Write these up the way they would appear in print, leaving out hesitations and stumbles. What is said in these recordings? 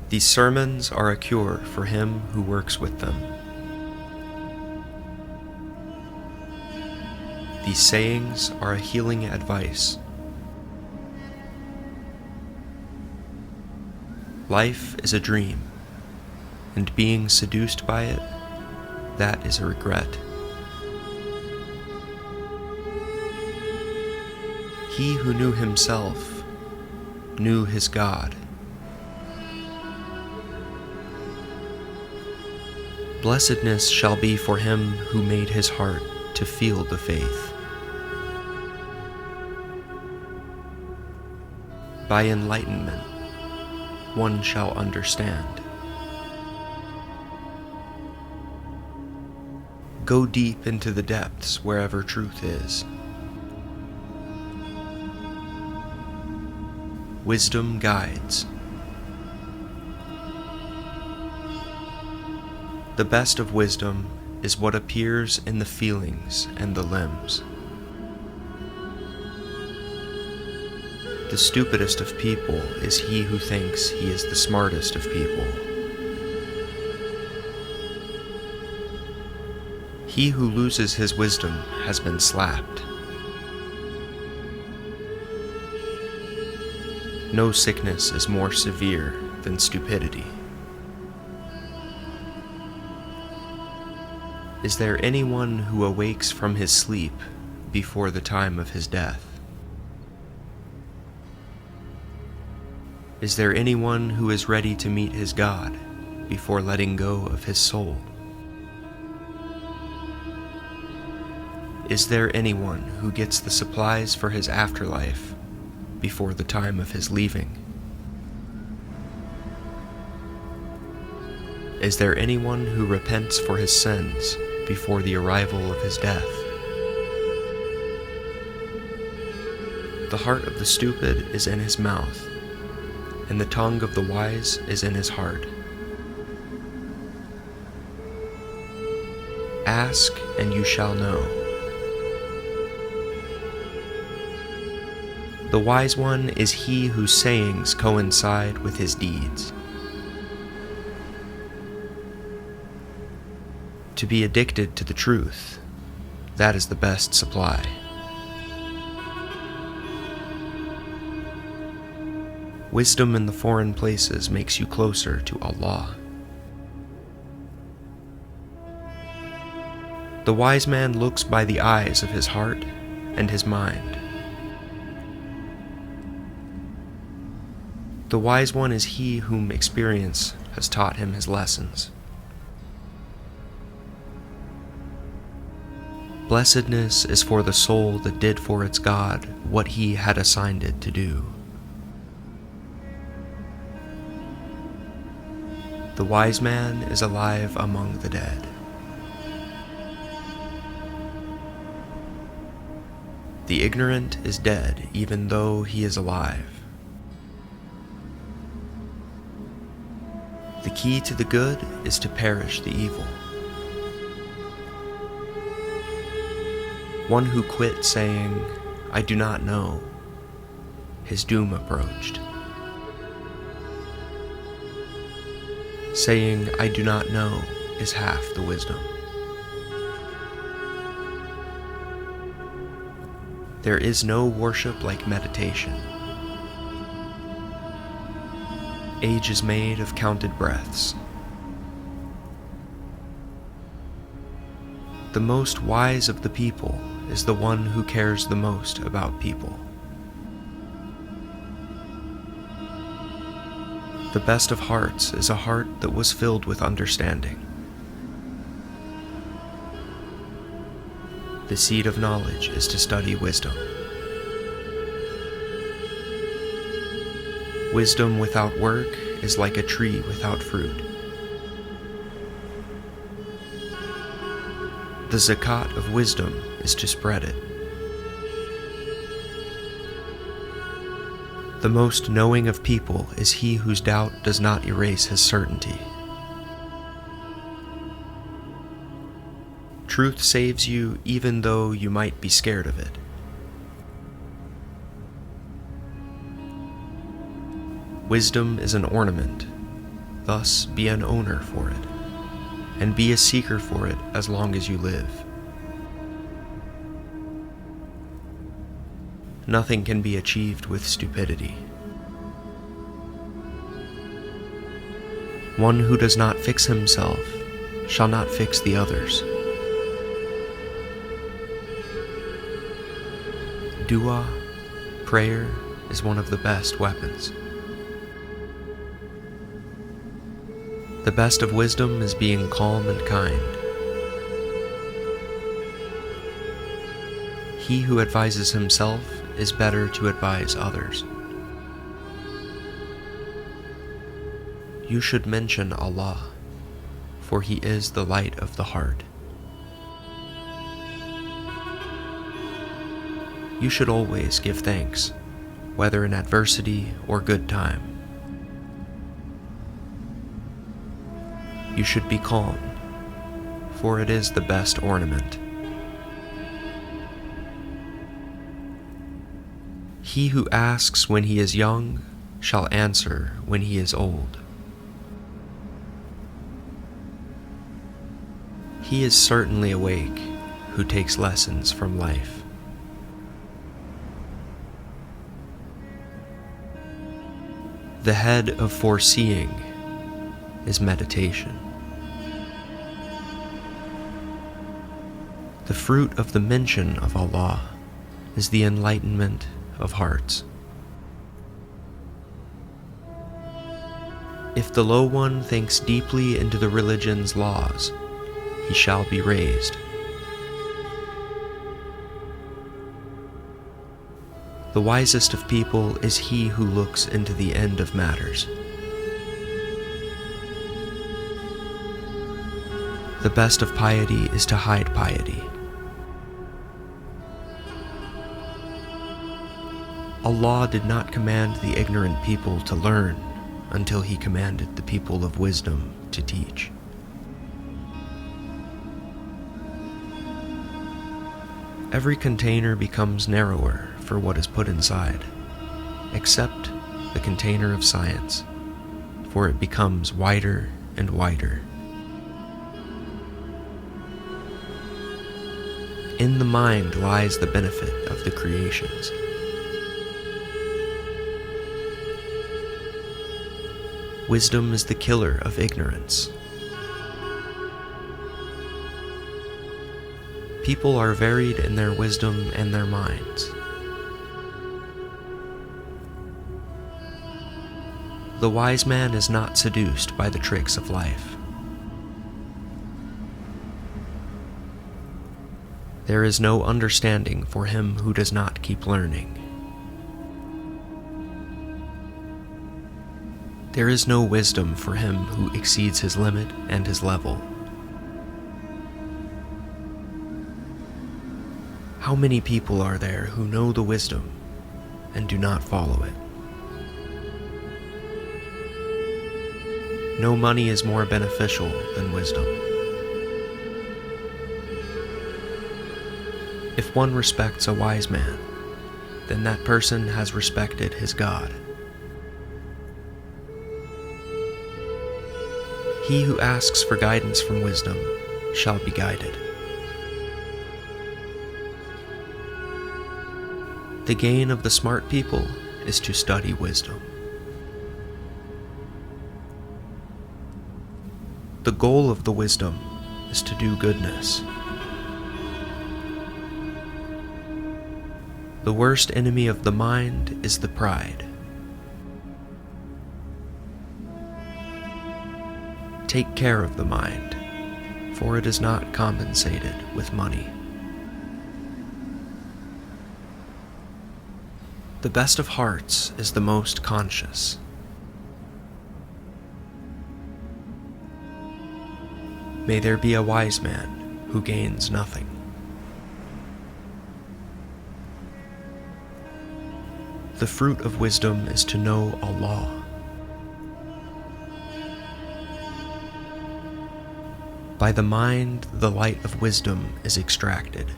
These sermons are a cure for him who works with them. These sayings are a healing advice. Life is a dream, and being seduced by it, that is a regret. He who knew himself knew his God. Blessedness shall be for him who made his heart to feel the faith. By enlightenment, one shall understand. Go deep into the depths wherever truth is. Wisdom guides. The best of wisdom is what appears in the feelings and the limbs. The stupidest of people is he who thinks he is the smartest of people. He who loses his wisdom has been slapped. No sickness is more severe than stupidity. Is there anyone who awakes from his sleep before the time of his death? Is there anyone who is ready to meet his God before letting go of his soul? Is there anyone who gets the supplies for his afterlife before the time of his leaving? Is there anyone who repents for his sins before the arrival of his death? The heart of the stupid is in his mouth, and the tongue of the wise is in his heart. Ask, and you shall know. The wise one is he whose sayings coincide with his deeds. To be addicted to the truth, that is the best supply. Wisdom in the foreign places makes you closer to Allah. The wise man looks by the eyes of his heart and his mind. The wise one is he whom experience has taught him his lessons. Blessedness is for the soul that did for its God what he had assigned it to do. The wise man is alive among the dead. The ignorant is dead even though he is alive. The key to the good is to perish the evil. One who quit saying, "I do not know," his doom approached. Saying, "I do not know," is half the wisdom. There is no worship like meditation. Age is made of counted breaths. The most wise of the people is the one who cares the most about people. The best of hearts is a heart that was filled with understanding. The seed of knowledge is to study wisdom. Wisdom without work is like a tree without fruit. The zakat of wisdom is to spread it. The most knowing of people is he whose doubt does not erase his certainty. Truth saves you even though you might be scared of it. Wisdom is an ornament, thus be an owner for it, and be a seeker for it as long as you live. Nothing can be achieved with stupidity. One who does not fix himself shall not fix the others. Dua, prayer, is one of the best weapons. The best of wisdom is being calm and kind. He who advises himself is better to advise others. You should mention Allah, for He is the light of the heart. You should always give thanks, whether in adversity or good time. You should be calm, for it is the best ornament. He who asks when he is young shall answer when he is old. He is certainly awake who takes lessons from life. The head of foreseeing is meditation. The fruit of the mention of Allah is the enlightenment of hearts. If the low one thinks deeply into the religion's laws, he shall be raised. The wisest of people is he who looks into the end of matters. The best of piety is to hide piety. Allah did not command the ignorant people to learn until He commanded the people of wisdom to teach. Every container becomes narrower for what is put inside, except the container of science, for it becomes wider and wider. In the mind lies the benefit of the creations. Wisdom is the killer of ignorance. People are varied in their wisdom and their minds. The wise man is not seduced by the tricks of life. There is no understanding for him who does not keep learning. There is no wisdom for him who exceeds his limit and his level. How many people are there who know the wisdom and do not follow it? No money is more beneficial than wisdom. If one respects a wise man, then that person has respected his God. He who asks for guidance from wisdom shall be guided. The gain of the smart people is to study wisdom. The goal of the wisdom is to do goodness. The worst enemy of the mind is the pride. Take care of the mind, for it is not compensated with money. The best of hearts is the most conscious. May there be a wise man who gains nothing. The fruit of wisdom is to know Allah. By the mind, the light of wisdom is extracted.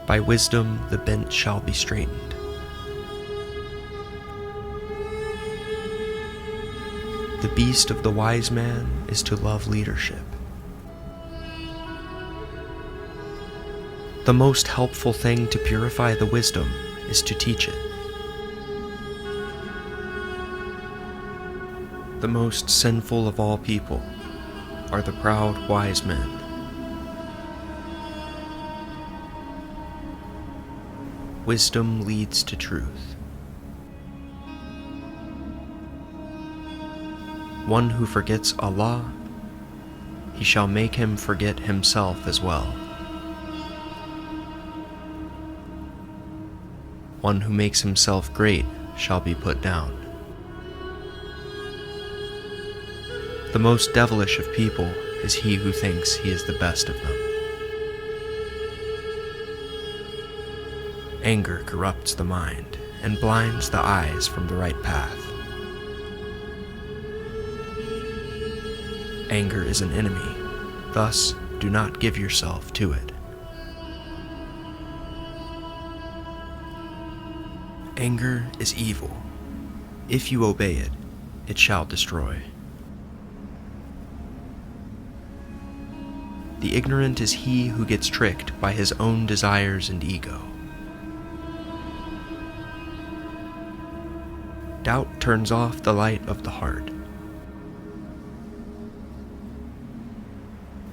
By wisdom, the bent shall be straightened. The beast of the wise man is to love leadership. The most helpful thing to purify the wisdom is to teach it. The most sinful of all people are the proud wise men. Wisdom leads to truth. One who forgets Allah, He shall make him forget himself as well. One who makes himself great shall be put down. The most devilish of people is he who thinks he is the best of them. Anger corrupts the mind and blinds the eyes from the right path. Anger is an enemy, thus do not give yourself to it. Anger is evil. If you obey it, it shall destroy. The ignorant is he who gets tricked by his own desires and ego. Doubt turns off the light of the heart.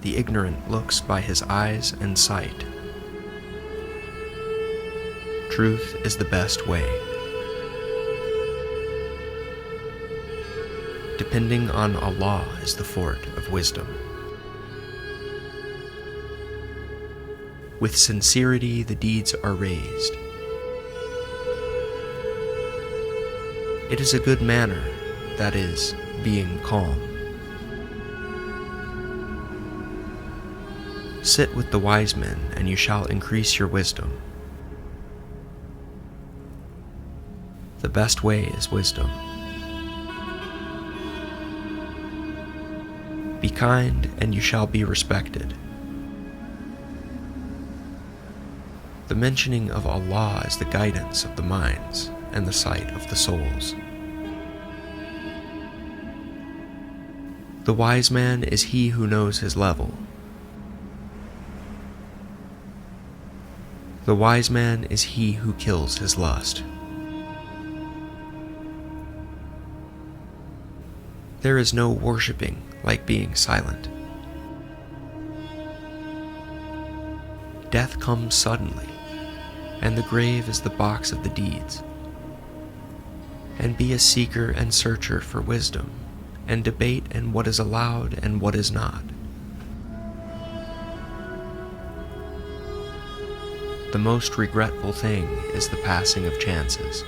The ignorant looks by his eyes and sight. Truth is the best way. Depending on Allah is the fort of wisdom. With sincerity the deeds are raised. It is a good manner, that is, being calm. Sit with the wise men, and you shall increase your wisdom. The best way is wisdom. Be kind, and you shall be respected. The mentioning of Allah is the guidance of the minds and the sight of the souls. The wise man is he who knows his level. The wise man is he who kills his lust. There is no worshipping like being silent. Death comes suddenly, and the grave is the box of the deeds. And be a seeker and searcher for wisdom, and debate in what is allowed and what is not. The most regretful thing is the passing of chances.